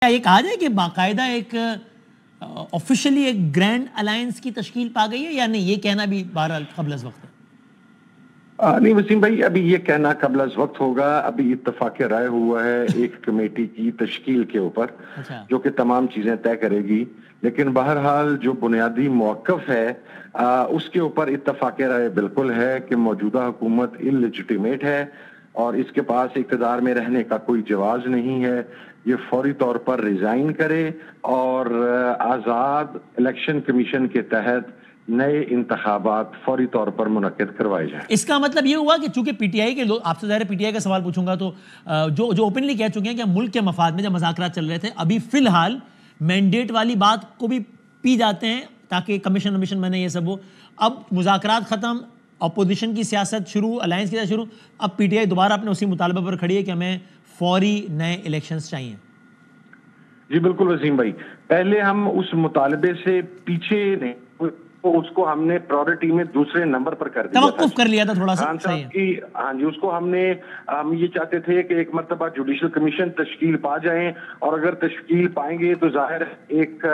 کیا یہ کہا جائے کہ باقاعدہ ایک آفیشلی ایک گرینڈ الائنس کی تشکیل پا گئی ہے یا نہیں؟ یہ کہنا بھی بہرحال قبل از وقت ہے. نہیں وسیم بھائی، ابھی یہ کہنا قبل از وقت ہوگا. ابھی اتفاق رائے ہوا ہے ایک کمیٹی کی تشکیل کے اوپر جو کہ تمام چیزیں طے کرے گی، لیکن بہرحال جو بنیادی موقف ہے اس کے اوپر اتفاق رائے بالکل ہے کہ موجودہ حکومت انلیجیٹیمیٹ ہے اور اس کے پاس اقتدار میں رہنے کا کوئی جواز نہیں ہے. یہ فوری طور پر ریزائن کرے اور آزاد الیکشن کمیشن کے تحت نئے انتخابات فوری طور پر منعقد کروائے جائیں. اس کا مطلب یہ ہوا کہ چونکہ پی ٹی آئی کے لوگ، آپ سے ظاہر پی ٹی آئی کا سوال پوچھوں گا تو جو اوپنلی کہہ چکے ہیں کہ ملک کے مفاد میں جب مذاکرات چل رہے تھے، ابھی فی الحال مینڈیٹ والی بات کو بھی پی جاتے ہیں تاکہ کمیشن میں نے یہ سب ہو. اب مذاکرات ختم، اپوزیشن کی سیاست شروع، الائنس کی سیاست شروع، اب پی ٹی آئی دوبارہ اپنے اسی مطالبہ پر کھڑی ہے کہ ہمیں فوری نئے الیکشنز چاہیے. جی بالکل وسیم بھائی، پہلے ہم اس مطالبے سے پیچھے نہیں، اس کو ہم نے پرائورٹی میں دوسرے نمبر پر کر دیا، توقف کر لیا تھا تھوڑا سا. ہاں جی، اس کو ہم یہ چاہتے تھے کہ ایک مرتبہ جوڈیشل کمیشن تشکیل پا جائیں، اور اگر تشکیل پائیں گے تو ظاہر ایک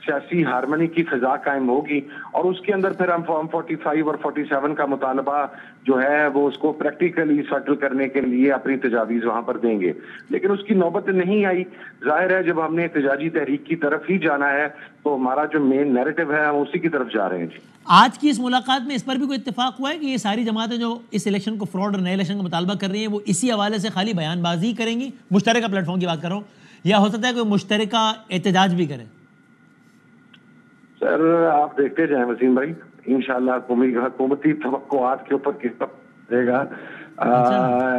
سیاسی ہارمنی کی فضا قائم ہوگی، اور اس کے اندر پھر ہم فارم 45 اور 47 کا مطالبہ جو ہے وہ اس کو پریکٹیکلی سیٹل کرنے کے لیے اپنی تجاویز وہاں پر دیں گے. لیکن اس کی نوبت نہیں آئی. ظاہر ہے جب ہم نے احتجاجی تحریک کی طرف ہی جانا ہے تو ہمارا جو مین نیریٹو ہے ہم اسی کی طرف جا رہے ہیں. جی آج کی اس ملاقات میں اس پر بھی کوئی اتفاق ہوا ہے کہ یہ ساری جماعتیں جو اس الیکشن کو فراڈ اور نئے الیکشن کا مطالبہ کر رہی ہیں وہ اسی حوالے سے خالی بیان بازی کریں گی؟ مشترکہ پلیٹ فارم کی بات کر رہا ہوں، یا ہو سکتا ہے کوئی مشترکہ احتجاج بھی کریں؟ سر آپ دیکھتے جائیں وسیم بھائی، انشاءاللہ حکومتی توقعات کے اوپر کس طرح رہے گا.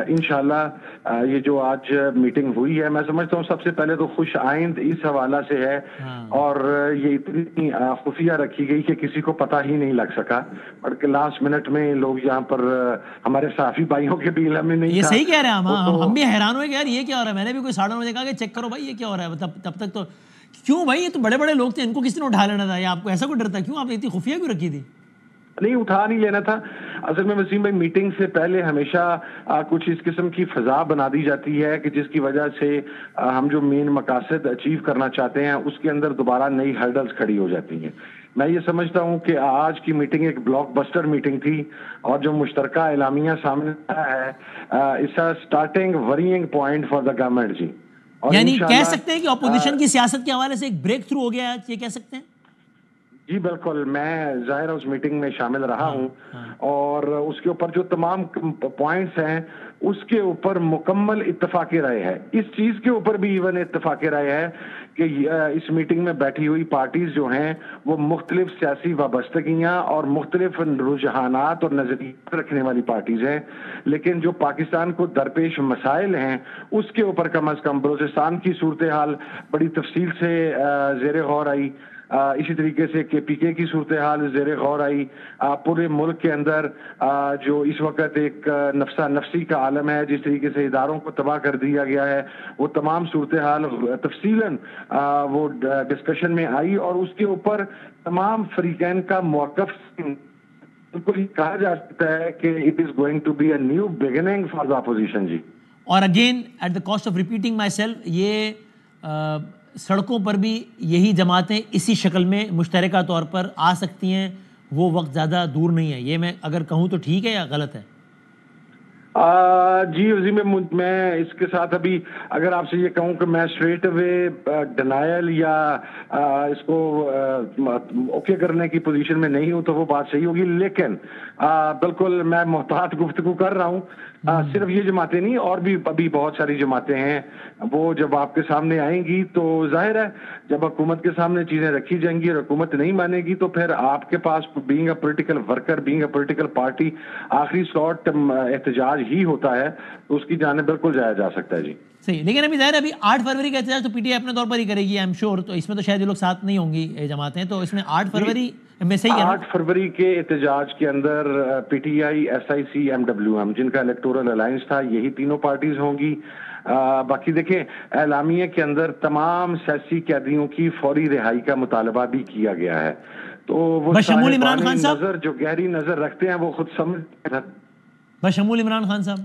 انشاءاللہ یہ جو آج میٹنگ ہوئی ہے، میں سمجھتا ہوں سب سے پہلے تو خوش آئند اس حوالہ سے ہے، اور یہ اتنی خفیہ رکھی گئی کہ کسی کو پتہ ہی نہیں لگ سکا، بلکہ لاسٹ منٹ میں لوگ یہاں پر ہمارے صحافی بھائیوں کے بھی علم میں نہیں تھا. یہ صحیح کہہ رہے ہیں، ہم بھی حیران ہوئے کہ یار یہ کیا ہو رہا ہے. میں نے بھی کوئی 9:30 بجے کہا کہ چیک کرو بھائی یہ کیا ہو رہا ہے. تب تک تو کیوں بھائی، یہ تو بڑے بڑے لوگ تھے، ان کو کس نے اٹھا لینا تھا، یا آپ کو ایسا کوئی ڈر تھا؟ کیوں آپ نے اتنی خفیہ کیوں رکھی تھی؟ نہیں، اٹھا نہیں لینا تھا. اصل میں وسیم بھائی میٹنگ سے پہلے ہمیشہ کچھ اس قسم کی فضا بنا دی جاتی ہے کہ جس کی وجہ سے ہم جو مین مقاصد اچیو کرنا چاہتے ہیں اس کے اندر دوبارہ نئی ہرڈلز کھڑی ہو جاتی ہیں. میں یہ سمجھتا ہوں کہ آج کی میٹنگ ایک بلاک بسٹر میٹنگ تھی، اور جو مشترکہ اعلامیہ سامنے آیا ہے اس starting warring point for the government. جی یعنی کہہ سکتے ہیں کہ اپوزیشن کی سیاست کے حوالے سے ایک بریک تھرو ہو گیا ہے، یہ کہہ سکتے ہیں؟ جی بالکل، میں ظاہر اس میٹنگ میں شامل رہا ہوں، اور اس کے اوپر جو تمام پوائنٹس ہیں اس کے اوپر مکمل اتفاق رائے ہے. اس چیز کے اوپر بھی ایون اتفاق رائے ہے کہ اس میٹنگ میں بیٹھی ہوئی پارٹیز جو ہیں وہ مختلف سیاسی وابستگیاں اور مختلف رجحانات اور نظریات رکھنے والی پارٹیز ہیں، لیکن جو پاکستان کو درپیش مسائل ہیں اس کے اوپر کم از کم بلوچستان کی صورتحال بڑی تفصیل سے زیر غور آئی. اسی طریقے سے کے پی کے کی صورتحال زیر غور آئی. پورے ملک کے اندر جو اس وقت ایک نفسا نفسی کا عالم ہے، جس طریقے سے اداروں کو تباہ کر دیا گیا ہے، وہ تمام صورتحال تفصیلاً وہ ڈسکشن میں آئی، اور اس کے اوپر تمام فریقین کا موقف بالکل ہی کہا جا سکتا ہے کہ it is going to be a new beginning for the opposition. جی اور again at the cost of repeating myself, یہ سڑکوں پر بھی یہی جماعتیں اسی شکل میں مشترکہ طور پر آ سکتی ہیں، وہ وقت زیادہ دور نہیں ہے. یہ میں اگر کہوں تو ٹھیک ہے یا غلط ہے؟ جی وزیر میں اس کے ساتھ ابھی اگر آپ سے یہ کہوں کہ میں اسٹریٹ اوے ڈینائل یا اس کو اوکے کرنے کی پوزیشن میں نہیں ہوں تو وہ بات صحیح ہوگی، لیکن بالکل میں محتاط گفتگو کر رہا ہوں. صرف یہ جماعتیں نہیں، اور بھی ابھی بہت ساری جماعتیں ہیں، وہ جب آپ کے سامنے آئیں گی تو ظاہر ہے جب حکومت کے سامنے چیزیں رکھی جائیں گی اور حکومت نہیں مانے گی تو پھر آپ کے پاس being a political worker, being a political party, آخری سلوٹ احتجاج ہی ہوتا ہے، تو اس کی جانب بالکل جایا جا سکتا ہے. جی صحیح، لیکن ابھی ظاہر ابھی 8 فروری کا احتجاج تو پی ٹی آئی اپنے طور پر ہی کرے گی، آئی ایم شیور. تو اس میں تو شاید یہ لوگ ساتھ نہیں ہوں گی جماعتیں، تو اس میں 8 فروری میں صحیح ہے 8 فروری کے احتجاج کے اندر P T I, S I C, M W M جن کا الیکٹورل الائنس تھا یہی تینوں پارٹیز ہوں گی. باقی دیکھیں اعلامیہ کے اندر تمام سیاسی قیدیوں کی فوری رہائی کا مطالبہ بھی کیا گیا ہے. تو وہ بشمول عمران خان صاحب نظر جو گہری نظر رکھتے ہیں وہ خود سمجھ، بشمول عمران خان صاحب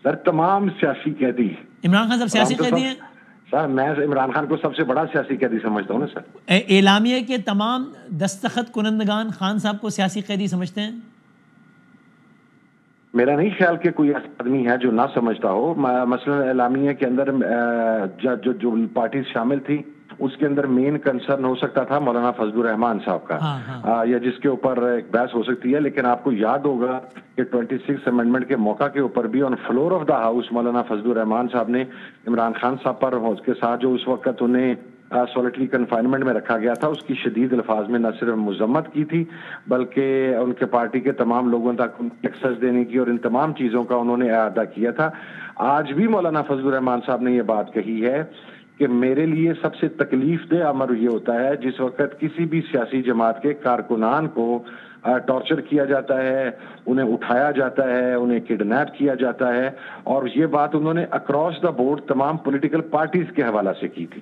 سر تمام سیاسی قیدی. عمران خان صاحب سیاسی قیدی ہیں؟ سر میں عمران خان کو سب سے بڑا سیاسی قیدی سمجھتا ہوں نا سر. اعلامیہ کے تمام دستخط کنندگان خان صاحب کو سیاسی قیدی سمجھتے ہیں؟ میرا نہیں خیال کہ کوئی ایسا آدمی ہے جو نہ سمجھتا ہو. مثلا اعلامیہ کے اندر جو پارٹی شامل تھی اس کے اندر مین کنسرن ہو سکتا تھا مولانا فضل الرحمان صاحب کا، یا جس کے اوپر ایک بحث ہو سکتی ہے. لیکن آپ کو یاد ہوگا کہ 26 امینڈمنٹ کے موقع کے اوپر بھی on floor of the house مولانا فضل الرحمان صاحب نے عمران خان صاحب پر، اس کے ساتھ جو اس وقت انہیں سولیٹری کنفائنمنٹ میں رکھا گیا تھا، اس کی شدید الفاظ میں نہ صرف مذمت کی تھی بلکہ ان کے پارٹی کے تمام لوگوں تک ایکسس دینے کی اور ان تمام چیزوں کا انہوں نے اعادہ کیا تھا. آج بھی مولانا فضل الرحمان صاحب نے یہ بات کہی ہے کہ میرے لیے سب سے تکلیف دہ امر یہ ہوتا ہے جس وقت کسی بھی سیاسی جماعت کے کارکنان کو ٹارچر کیا جاتا ہے، انہیں اٹھایا جاتا ہے، انہیں کڈنیپ کیا جاتا ہے. اور یہ بات انہوں نے اکراس دا بورڈ تمام پولیٹیکل پارٹیز کے حوالہ سے کی تھی.